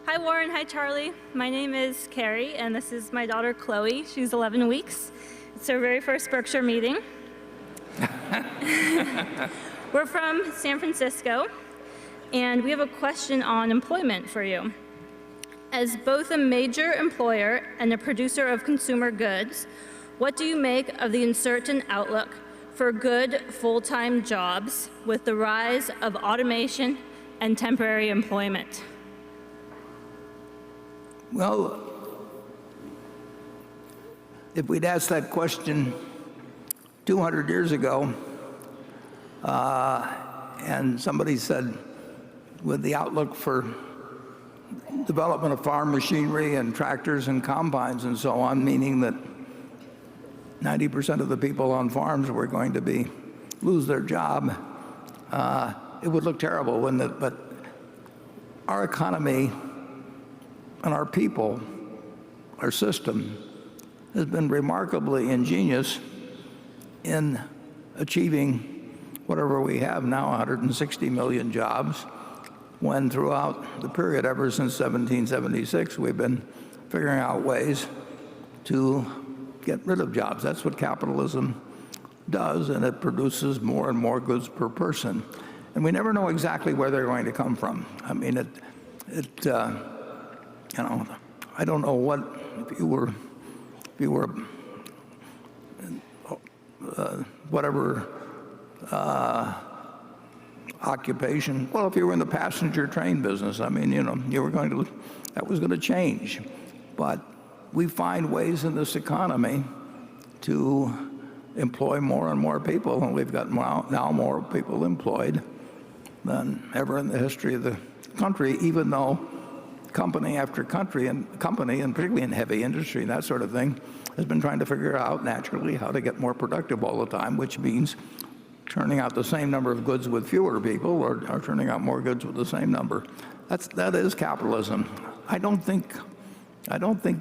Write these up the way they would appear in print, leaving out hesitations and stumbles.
Hi, Warren. Hi, Charlie. My name is Carrie, and this is my daughter, Chloe. She's 11 weeks. It's her very first Berkshire meeting. We're from San Francisco, and we have a question on employment for you. As both a major employer and a producer of consumer goods, what do you make of the uncertain outlook for good full-time jobs with the rise of automation and temporary employment? Well, if we'd asked that question 200 years ago, and somebody said, with the outlook for development of farm machinery and tractors and combines and so on, meaning that 90% of the people on farms were going to lose their job, it would look terrible, wouldn't it? But our economy and our people, our system, has been remarkably ingenious in achieving whatever we have now, 160 million jobs, when throughout the period ever since 1776, we've been figuring out ways to get rid of jobs. That's what capitalism does, and it produces more and more goods per person. And we never know exactly where they're going to come from. I mean, I don't know what, if you were whatever occupation, well, if you were in the passenger train business, I mean, that was going to change. But we find ways in this economy to employ more and more people, and we've got now more people employed than ever in the history of the country, even though company after company, and particularly in heavy industry and that sort of thing, has been trying to figure out naturally how to get more productive all the time, which means turning out the same number of goods with fewer people, or turning out more goods with the same number. That is capitalism. I don't think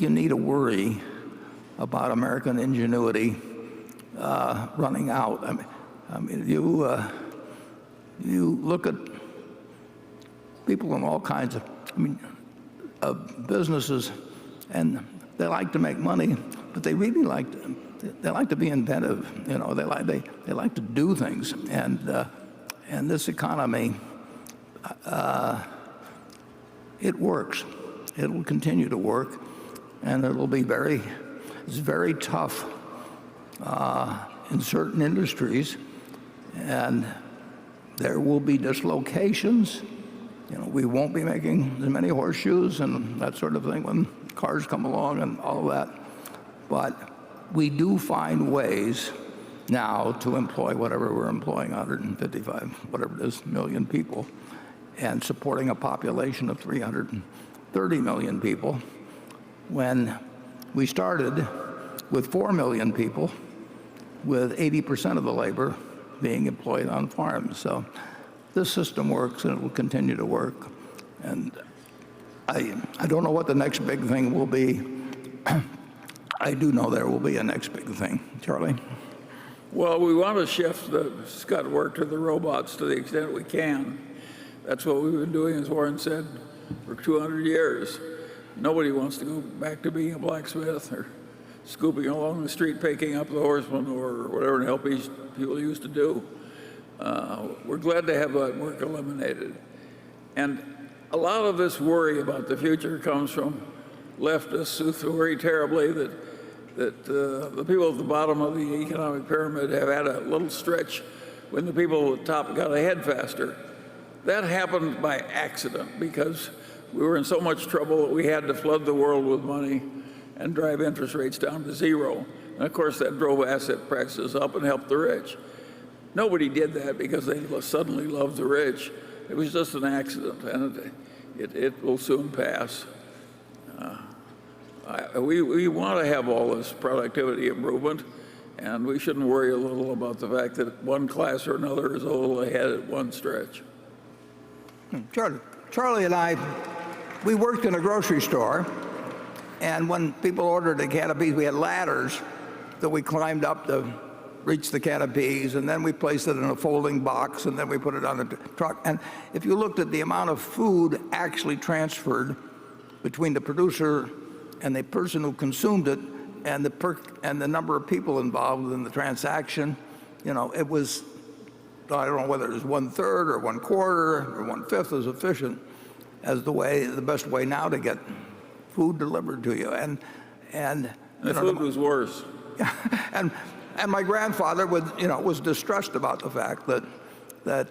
you need to worry about American ingenuity running out. I mean, you look at people in all kinds of businesses, and they like to make money, but they really like to be inventive. They like to do things, and this economy, it works. It will continue to work, and it's very tough in certain industries, and there will be dislocations. We won't be making as many horseshoes and that sort of thing when cars come along and all of that. But we do find ways now to employ whatever we're employing, 155, whatever it is, million people, and supporting a population of 330 million people, when we started with 4 million people, with 80% of the labor being employed on farms. So this system works, and it will continue to work. And I don't know what the next big thing will be. I do know there will be a next big thing. Charlie? Well, we want to shift the scut work to the robots to the extent we can. That's what we've been doing, as Warren said, for 200 years. Nobody wants to go back to being a blacksmith or scooping along the street, picking up the horsemen or whatever the hell people used to do. We're glad to have that work eliminated. And a lot of this worry about the future comes from leftists who worry terribly that the people at the bottom of the economic pyramid have had a little stretch when the people at the top got ahead faster. That happened by accident because we were in so much trouble that we had to flood the world with money and drive interest rates down to zero. And of course that drove asset prices up and helped the rich. Nobody did that because they suddenly loved the rich. It was just an accident, and it will soon pass. We want to have all this productivity improvement, and we shouldn't worry a little about the fact that one class or another is a little ahead at one stretch. Charlie and I, we worked in a grocery store, and when people ordered a can of peas, we had ladders that we climbed up to reach the can of peas, and then we placed it in a folding box, and then we put it on a truck. And if you looked at the amount of food actually transferred between the producer and the person who consumed it and the number of people involved in the transaction, it was, I don't know whether it was 1/3 or 1/4 or 1/5 as efficient as the best way now to get food delivered to you. And The food was worse. and my grandfather was distressed about the fact that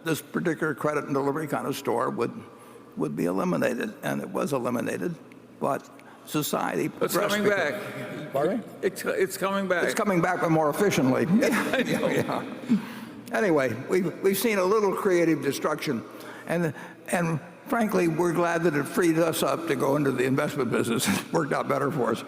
this particular credit and delivery kind of store would be eliminated, and it was eliminated. But society It's progressed. coming back. Pardon? It's coming back. It's coming back, but more efficiently. Yeah. Anyway, we've seen a little creative destruction, and frankly, we're glad that it freed us up to go into the investment business. It worked out better for us.